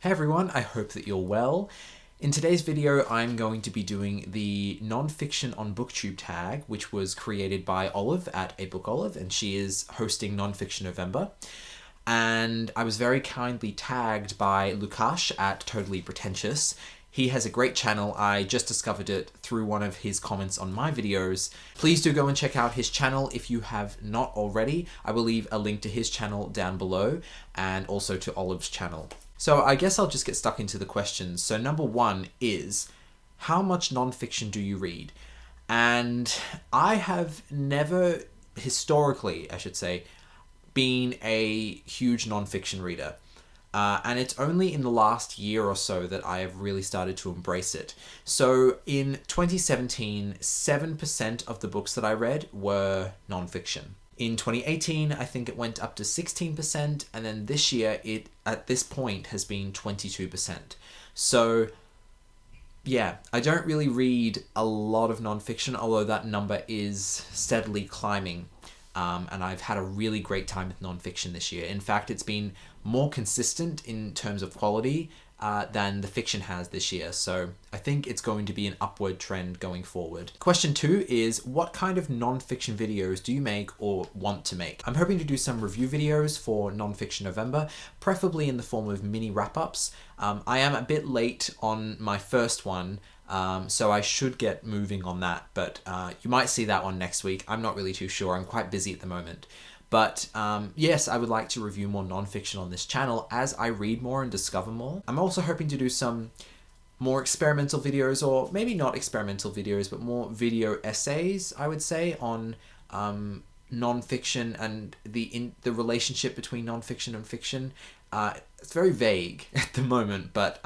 Hey everyone, I hope that you're well. In today's video, I'm going to be doing the Nonfiction on Booktube tag, which was created by Olive at A Book Olive, and she is hosting Nonfiction November. And I was very kindly tagged by Lukash at Totally Pretentious. He has a great channel. I just discovered it through one of his comments on my videos. Please do go and check out his channel if you have not already. I will leave a link to his channel down below and also to Olive's channel. So I guess I'll just get stuck into the questions. So number one is, how much nonfiction do you read? And I have never, historically, I should say, been a huge nonfiction reader. And it's only in the last year or so that I have really started to embrace it. So in 2017, 7% of the books that I read were nonfiction. In 2018, I think it went up to 16%, and then this year, it at this point has been 22%. So yeah, I don't really read a lot of nonfiction, although that number is steadily climbing. And I've had a really great time with nonfiction this year. In fact, it's been more consistent in terms of quality than the fiction has this year. So I think it's going to be an upward trend going forward. Question 2 is, what kind of nonfiction videos do you make or want to make? I'm hoping to do some review videos for Nonfiction November, preferably in the form of mini wrap-ups. I am a bit late on my first one, so I should get moving on that, but you might see that one next week. I'm not really too sure. I'm quite busy at the moment. But yes, I would like to review more nonfiction on this channel as I read more and discover more. I'm also hoping to do some more experimental videos, or maybe not experimental videos, but more video essays, I would say, on nonfiction and the relationship between nonfiction and fiction. It's very vague at the moment, but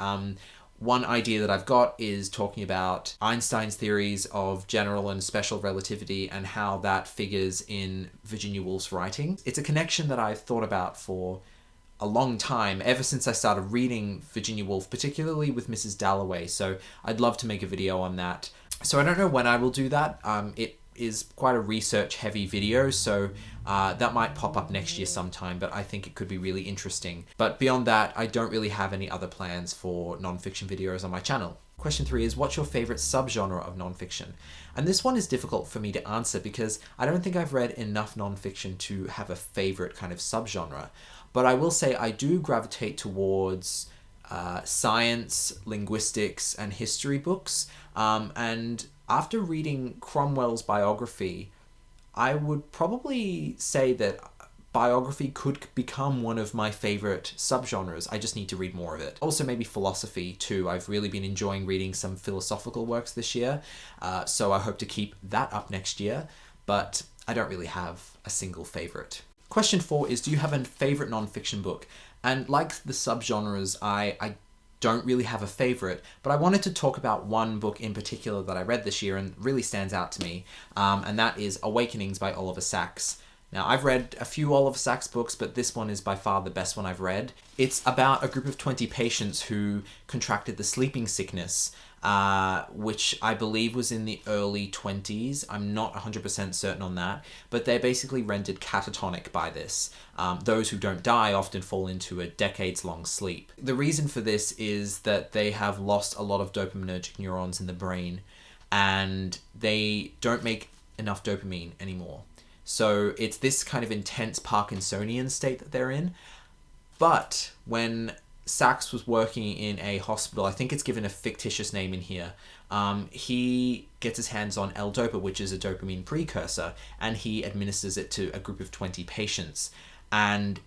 one idea that I've got is talking about Einstein's theories of general and special relativity and how that figures in Virginia Woolf's writing. It's a connection that I've thought about for a long time, ever since I started reading Virginia Woolf, particularly with Mrs. Dalloway, so I'd love to make a video on that. So I don't know when I will do that. It is quite a research-heavy video, so that might pop up next year sometime, but I think it could be really interesting. But beyond that, I don't really have any other plans for nonfiction videos on my channel. Question 3 is, what's your favorite subgenre of nonfiction? And this one is difficult for me to answer because I don't think I've read enough nonfiction to have a favorite kind of subgenre. But I will say I do gravitate towards science, linguistics, and history books. And after reading Cromwell's biography, I would probably say that biography could become one of my favorite subgenres. I just need to read more of it. Also maybe philosophy too. I've really been enjoying reading some philosophical works this year, so I hope to keep that up next year, but I don't really have a single favorite. Question 4 is, do you have a favorite nonfiction book? And like the subgenres, I don't really have a favorite, but I wanted to talk about one book in particular that I read this year and really stands out to me, and that is Awakenings by Oliver Sacks. Now, I've read a few Oliver Sacks books, but this one is by far the best one I've read. It's about a group of 20 patients who contracted the sleeping sickness, which I believe was in the early 20s. I'm not 100% certain on that, but they're basically rendered catatonic by this. Those who don't die often fall into a decades-long sleep. The reason for this is that they have lost a lot of dopaminergic neurons in the brain, and they don't make enough dopamine anymore. So it's this kind of intense Parkinsonian state that they're in. But when Sacks was working in a hospital, I think it's given a fictitious name in here, he gets his hands on L-Dopa, which is a dopamine precursor, and he administers it to a group of 20 patients. And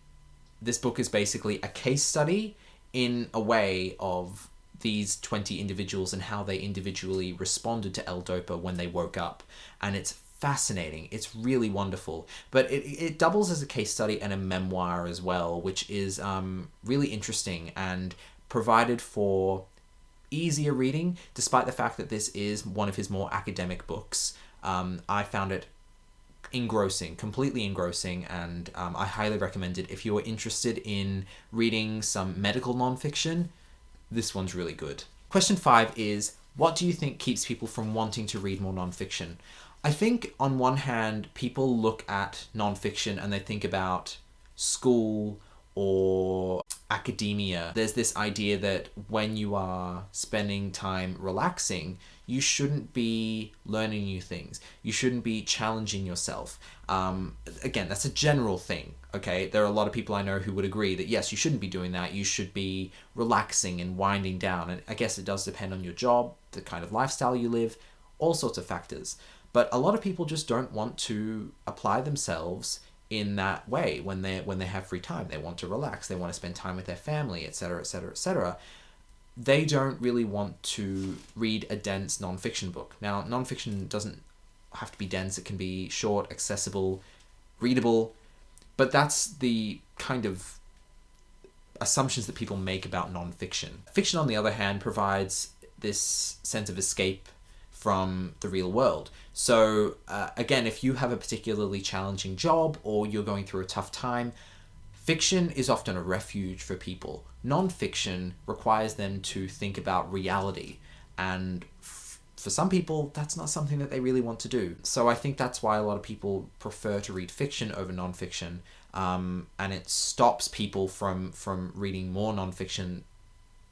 this book is basically a case study in a way of these 20 individuals and how they individually responded to L-Dopa when they woke up. And it's fascinating. It's really wonderful. But it doubles as a case study and a memoir as well, which is really interesting and provided for easier reading, despite the fact that this is one of his more academic books. I found it engrossing, completely engrossing, and I highly recommend it. If you're interested in reading some medical nonfiction, this one's really good. Question 5 is, what do you think keeps people from wanting to read more nonfiction? I think on one hand, people look at nonfiction and they think about school or academia, there's this idea that when you are spending time relaxing, you shouldn't be learning new things. You shouldn't be challenging yourself. Again, that's a general thing, okay? There are a lot of people I know who would agree that yes, you shouldn't be doing that. You should be relaxing and winding down. And I guess it does depend on your job, the kind of lifestyle you live, all sorts of factors. But a lot of people just don't want to apply themselves in that way when they have free time. They want to relax. They want to spend time with their family, etc., etc., etc. They don't really want to read a dense nonfiction book. Now, nonfiction doesn't have to be dense. It can be short, accessible, readable. But that's the kind of assumptions that people make about nonfiction. Fiction, on the other hand, provides this sense of escape from the real world. So again, if you have a particularly challenging job or you're going through a tough time, fiction is often a refuge for people. Nonfiction requires them to think about reality, and for some people, that's not something that they really want to do. So I think that's why a lot of people prefer to read fiction over nonfiction, and it stops people from reading more nonfiction,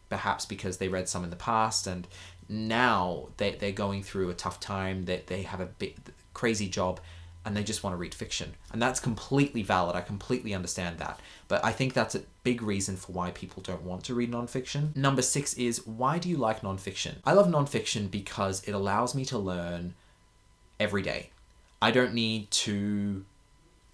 perhaps because they read some in the past and now they're going through a tough time, that they have a big crazy job and they just want to read fiction. And that's completely valid. I completely understand that. But I think that's a big reason for why people don't want to read nonfiction. Number 6 is, why do you like nonfiction? I love nonfiction because it allows me to learn every day. I don't need to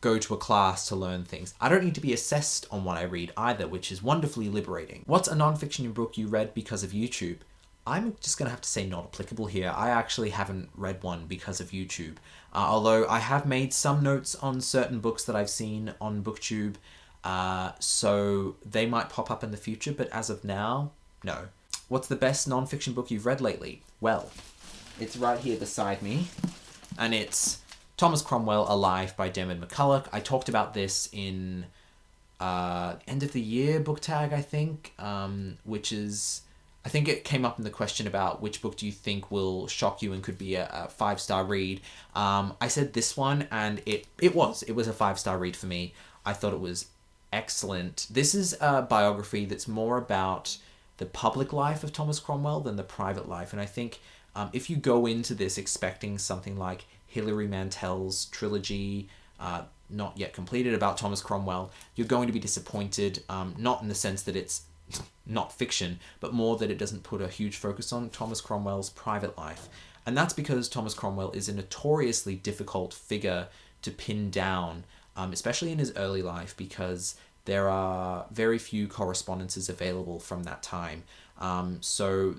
go to a class to learn things. I don't need to be assessed on what I read either, which is wonderfully liberating. What's a nonfiction book you read because of YouTube? I'm just going to have to say not applicable here. I actually haven't read one because of YouTube. Although I have made some notes on certain books that I've seen on Booktube, so they might pop up in the future, but as of now, no. What's the best nonfiction book you've read lately? Well, it's right here beside me, and it's Thomas Cromwell, Alive by Damon McCulloch. I talked about this in end of the year book tag, I think, which is... I think it came up in the question about which book do you think will shock you and could be a 5-star read. I said this one, and it was a 5-star read for me. I thought it was excellent. This is a biography that's more about the public life of Thomas Cromwell than the private life. And I think if you go into this expecting something like Hilary Mantel's trilogy, not yet completed, about Thomas Cromwell, you're going to be disappointed, not in the sense that it's not fiction, but more that it doesn't put a huge focus on Thomas Cromwell's private life. And that's because Thomas Cromwell is a notoriously difficult figure to pin down, especially in his early life, because there are very few correspondences available from that time. So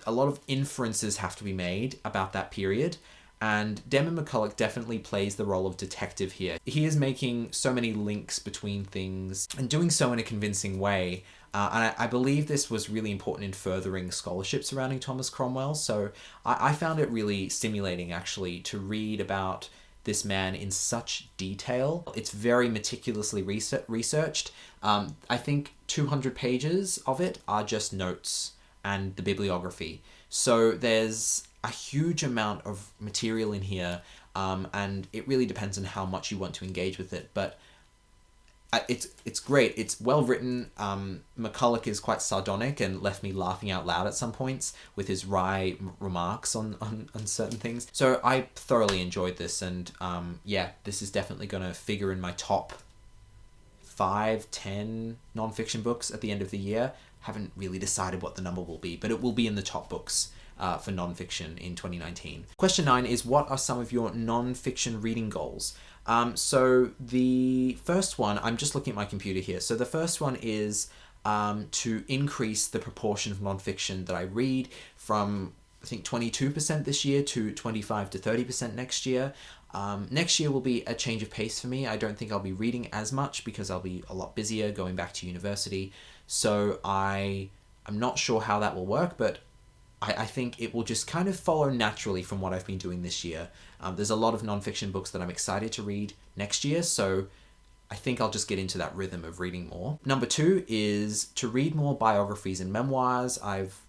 a lot of inferences have to be made about that period. And Damon McCulloch definitely plays the role of detective here. He is making so many links between things and doing so in a convincing way. And I believe this was really important in furthering scholarship surrounding Thomas Cromwell. So I found it really stimulating, actually, to read about this man in such detail. It's very meticulously researched. I think 200 pages of it are just notes and the bibliography. So there's a huge amount of material in here, and it really depends on how much you want to engage with it. But it's great. It's well written. McCulloch is quite sardonic and left me laughing out loud at some points with his wry remarks on certain things. So I thoroughly enjoyed this, and yeah, this is definitely going to figure in my top 5-10 nonfiction books at the end of the year. Haven't really decided what the number will be, but it will be in the top books for nonfiction in 2019. Question 9 is, what are some of your nonfiction reading goals? So the first one, I'm just looking at my computer here. So the first one is to increase the proportion of nonfiction that I read from, I think, 22% this year to 25 to 30% next year. Next year will be a change of pace for me. I don't think I'll be reading as much because I'll be a lot busier going back to university. So I'm not sure how that will work, but I think it will just kind of follow naturally from what I've been doing this year. There's a lot of nonfiction books that I'm excited to read next year, so I think I'll just get into that rhythm of reading more. Number 2 is to read more biographies and memoirs. I've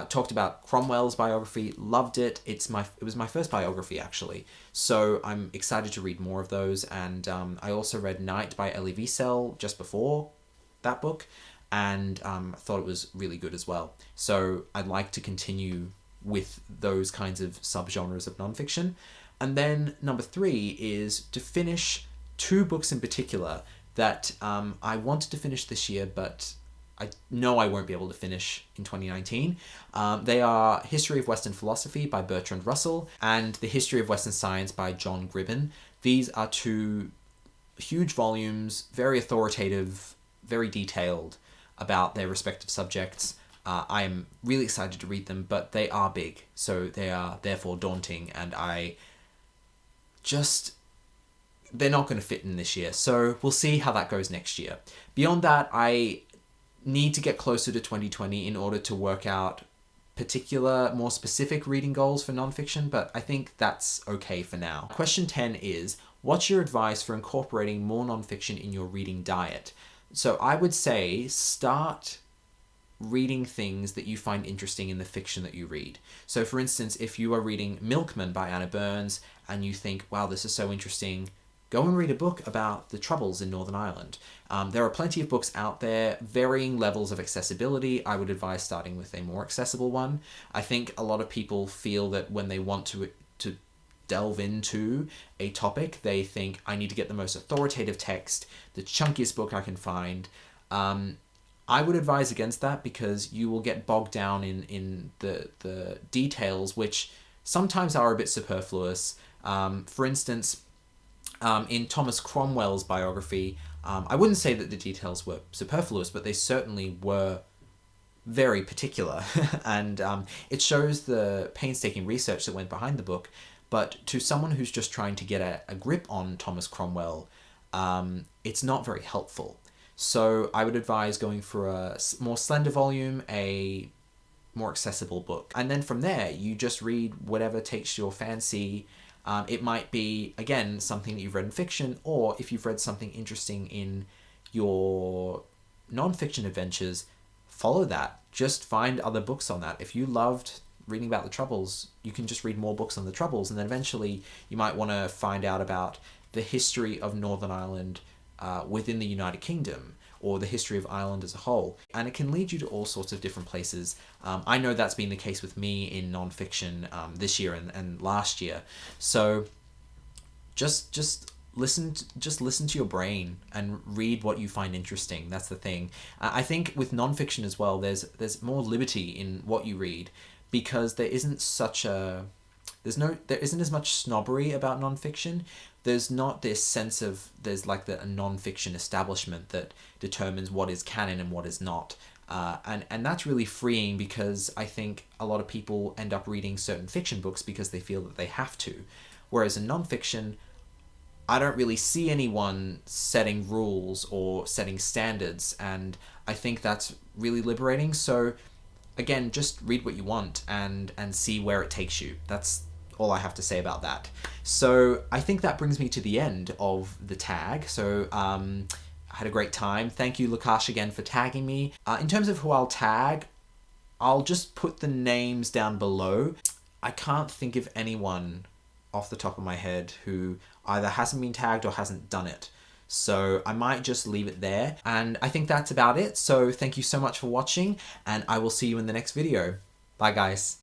talked about Cromwell's biography, loved it. It was my first biography, actually, so I'm excited to read more of those. And I also read Night by Elie Wiesel just before that book, and thought it was really good as well. So I'd like to continue with those kinds of subgenres of nonfiction. And then number 3 is to finish 2 books in particular that I wanted to finish this year, but I know I won't be able to finish in 2019. They are History of Western Philosophy by Bertrand Russell and The History of Western Science by John Gribben. These are 2 huge volumes, very authoritative, very detailed about their respective subjects. I am really excited to read them, but they are big, so they are therefore daunting, and they're not going to fit in this year. So we'll see how that goes next year. Beyond that, I need to get closer to 2020 in order to work out particular, more specific reading goals for nonfiction, but I think that's okay for now. Question 10 is, what's your advice for incorporating more nonfiction in your reading diet? So I would say start reading things that you find interesting in the fiction that you read. So for instance, if you are reading Milkman by Anna Burns and you think, wow, this is so interesting, go and read a book about the Troubles in Northern Ireland. There are plenty of books out there, varying levels of accessibility. I would advise starting with a more accessible one. I think a lot of people feel that when they want to delve into a topic, they think, I need to get the most authoritative text, the chunkiest book I can find. I would advise against that because you will get bogged down in the details, which sometimes are a bit superfluous. For instance, in Thomas Cromwell's biography, I wouldn't say that the details were superfluous, but they certainly were very particular. And it shows the painstaking research that went behind the book. But to someone who's just trying to get a grip on Thomas Cromwell, it's not very helpful. So I would advise going for a more slender volume, a more accessible book. And then from there, you just read whatever takes your fancy. It might be, again, something that you've read in fiction, or if you've read something interesting in your nonfiction adventures, follow that. Just find other books on that. If you loved reading about the Troubles, you can just read more books on the Troubles, and then eventually you might want to find out about the history of Northern Ireland within the United Kingdom, or the history of Ireland as a whole. And it can lead you to all sorts of different places. I know that's been the case with me in nonfiction this year and last year. So just listen to your brain and read what you find interesting. That's the thing. I think with nonfiction as well, there's more liberty in what you read, because there isn't as much snobbery about nonfiction. There's not this sense of, there's like a nonfiction establishment that determines what is canon and what is not. And that's really freeing, because I think a lot of people end up reading certain fiction books because they feel that they have to. Whereas in nonfiction, I don't really see anyone setting rules or setting standards, and I think that's really liberating. So again, just read what you want and see where it takes you. That's all I have to say about that. So I think that brings me to the end of the tag. So I had a great time. Thank you, Lukash, again for tagging me. In terms of who I'll tag, I'll just put the names down below. I can't think of anyone off the top of my head who either hasn't been tagged or hasn't done it. So I might just leave it there. And I think that's about it. So thank you so much for watching, and I will see you in the next video. Bye, guys.